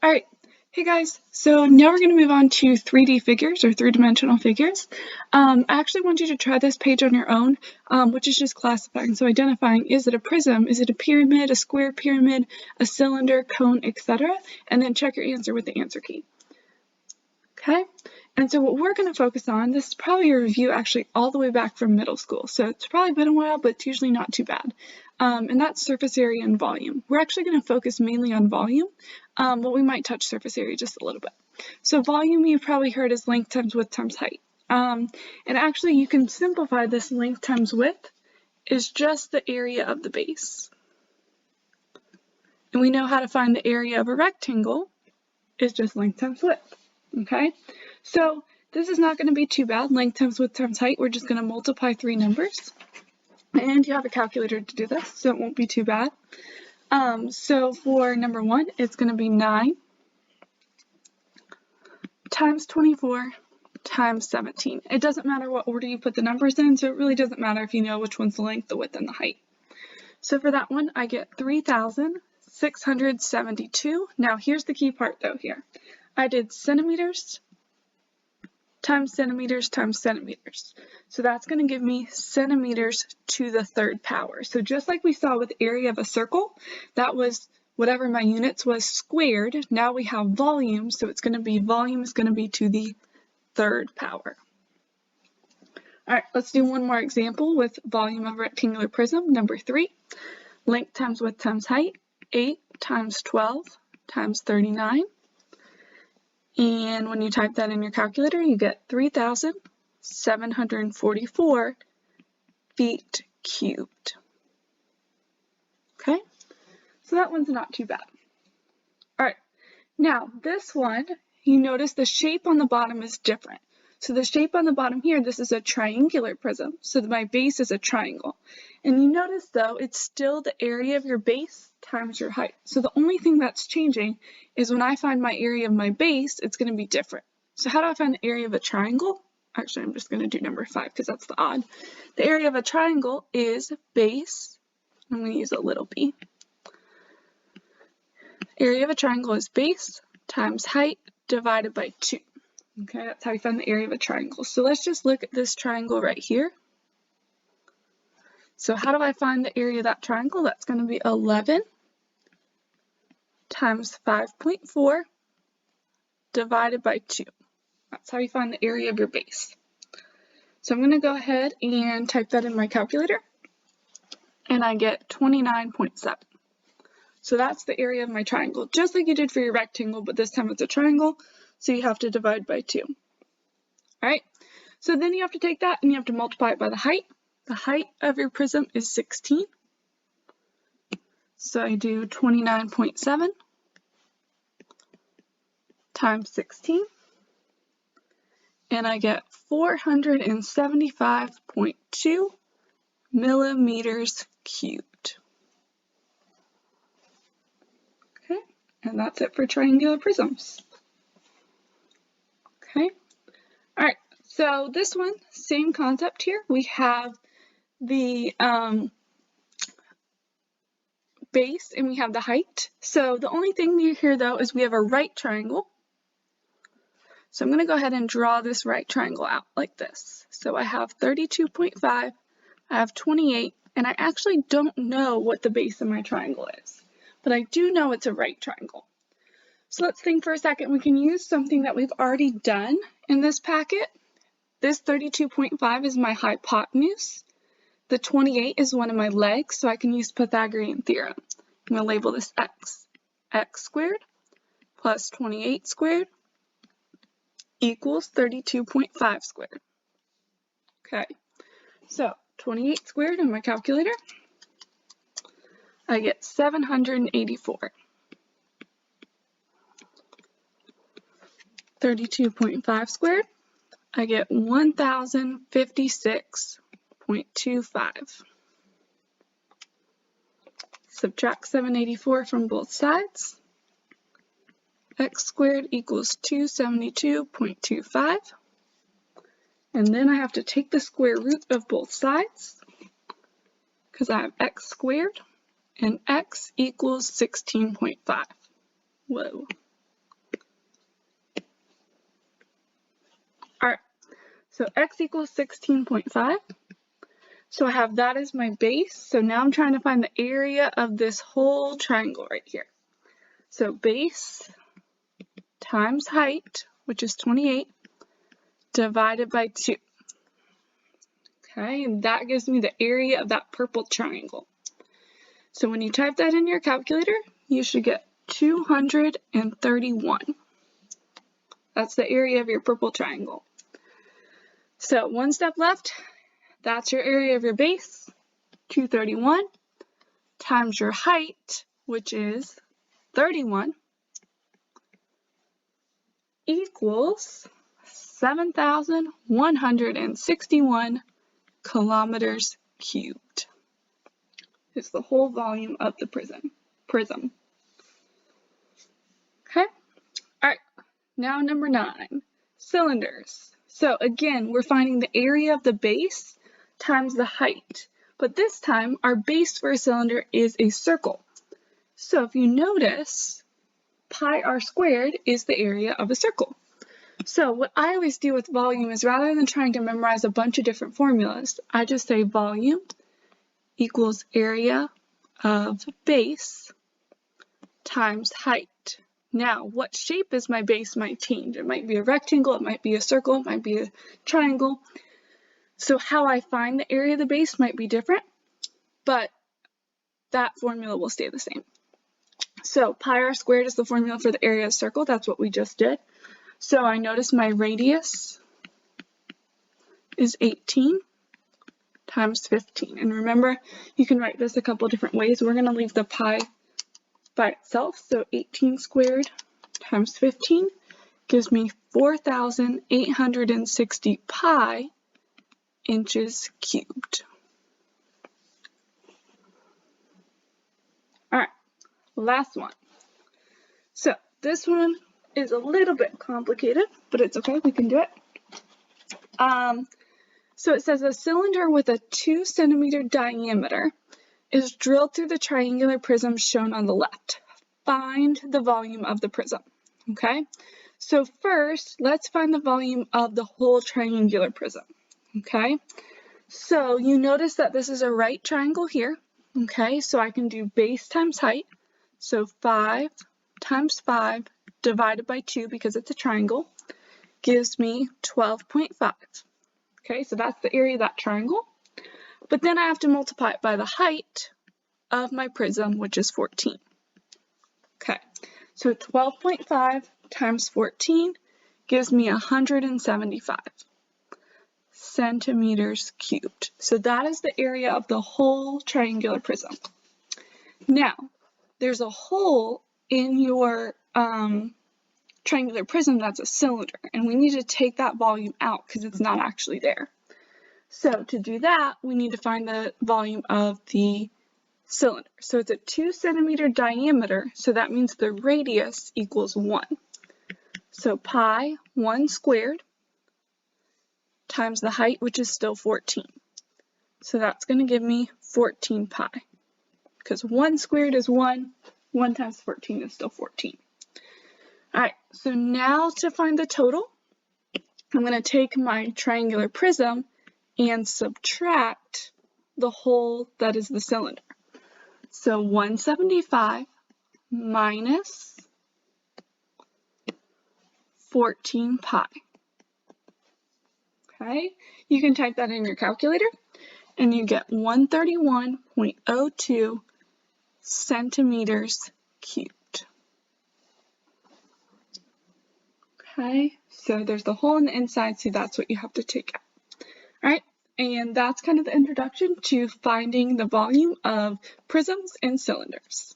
All right, hey guys, so now we're going to move on to 3D figures or three-dimensional figures. I actually want you to try this page on your own, which is just classifying. So identifying, is it a prism, is it a pyramid, a square pyramid, a cylinder, cone, etc. And then check your answer with the answer key. Okay, and so what we're going to focus on, this is probably a review actually all the way back from middle school, so it's probably been a while, but it's usually not too bad. And that's surface area and volume. We're actually going to focus mainly on volume, but we might touch surface area just a little bit. So volume you've probably heard is length times width times height. And actually you can simplify this length times width is just the area of the base. And we know how to find the area of a rectangle is just length times width. Okay, so this is not going to be too bad. Length times width times height. We're just going to multiply three numbers. And you have a calculator to do this, so it won't be too bad. So for number 1, it's going to be 9 times 24 times 17. It doesn't matter what order you put the numbers in, so it really doesn't matter if you know which one's the length, the width, and the height. So for that one, I get 3,672. Now here's the key part though here. I did centimeters times centimeters times centimeters. So that's going to give me centimeters to the third power. So just like we saw with area of a circle, that was whatever my units was squared. Now we have volume, so it's going to be volume is going to be to the third power. All right, let's do one more example with volume of rectangular prism. Number 3, length times width times height, 8 times 12 times 39. And when you type that in your calculator, you get 3,744 feet cubed. Okay, so that one's not too bad. All right, now this one, you notice the shape on the bottom is different. So the shape on the bottom here, this is a triangular prism. So my base is a triangle. And you notice though, it's still the area of your base times your height. So the only thing that's changing is when I find my area of my base, it's going to be different. So how do I find the area of a triangle? Actually, I'm just going to do number 5 because that's the odd. The area of a triangle is base. I'm going to use a little b. Area of a triangle is base times height divided by 2. Okay, that's how you find the area of a triangle. So let's just look at this triangle right here. So how do I find the area of that triangle? That's going to be 11 times 5.4 divided by 2. That's how you find the area of your base. So I'm going to go ahead and type that in my calculator, and I get 29.7. So that's the area of my triangle, just like you did for your rectangle, but this time it's a triangle, so you have to divide by 2. All right, so then you have to take that and you have to multiply it by the height. The height of your prism is 16. So I do 29.7 times 16, and I get 475.2 millimeters cubed. Okay, and that's it for triangular prisms. Okay, all right, so this one, same concept here. We have the base and we have the height. So the only thing here though is we have a right triangle. So I'm going to go ahead and draw this right triangle out like this. So I have 32.5, I have 28, and I actually don't know what the base of my triangle is, but I do know it's a right triangle. So let's think for a second. We can use something that we've already done in this packet. This 32.5 is my hypotenuse. The 28 is one of my legs, so I can use Pythagorean theorem. I'm going to label this x. X squared plus 28 squared equals 32.5 squared. Okay, so 28 squared in my calculator, I get 784. 32.5 squared, I get 1056.25. Subtract 784 from both sides. X squared equals 272.25. And then I have to take the square root of both sides because I have x squared and x equals 16.5. Whoa. So x equals 16.5. So I have that as my base. So now I'm trying to find the area of this whole triangle right here. So base times height, which is 28, divided by 2. Okay, and that gives me the area of that purple triangle. So when you type that in your calculator, you should get 231. That's the area of your purple triangle. So one step left, that's your area of your base, 231, times your height, which is 31, equals 7,161 kilometers cubed. It's the whole volume of the prism. Okay? All right, now number 9, cylinders. So again, we're finding the area of the base times the height. But this time, our base for a cylinder is a circle. So if you notice, pi r squared is the area of a circle. So what I always do with volume is rather than trying to memorize a bunch of different formulas, I just say volume equals area of base times height. Now, what shape is my base might change. It might be a rectangle, it might be a circle, it might be a triangle. So how I find the area of the base might be different, but that formula will stay the same. So pi r squared is the formula for the area of a circle. That's what we just did. So I notice my radius is 18 times 15. And remember, you can write this a couple different ways. We're going to leave the pi by itself. So 18 squared times 15 gives me 4,860 pi inches cubed. All right, last one. So this one is a little bit complicated, but it's okay, we can do it. So it says a cylinder with a 2 centimeter diameter is drilled through the triangular prism shown on the left. Find the volume of the prism. Okay, so first let's find the volume of the whole triangular prism. Okay, so you notice that this is a right triangle here. Okay, so I can do base times height. So 5 times 5 divided by 2, because it's a triangle, gives me 12.5. Okay, so that's the area of that triangle. But then I have to multiply it by the height of my prism, which is 14. Okay, so 12.5 times 14 gives me 175 centimeters cubed. So that is the area of the whole triangular prism. Now, there's a hole in your triangular prism that's a cylinder, and we need to take that volume out because it's not actually there. So to do that, we need to find the volume of the cylinder. So it's a 2 centimeter diameter, so that means the radius equals 1. So pi 1 squared times the height, which is still 14. So that's going to give me 14 pi, because 1 squared is 1, 1 times 14 is still 14. All right, so now to find the total, I'm going to take my triangular prism and subtract the hole that is the cylinder. So 175 minus 14 pi. Okay, you can type that in your calculator and you get 131.02 centimeters cubed. Okay, so there's the hole in the inside, so that's what you have to take out. All right, and that's kind of the introduction to finding the volume of prisms and cylinders.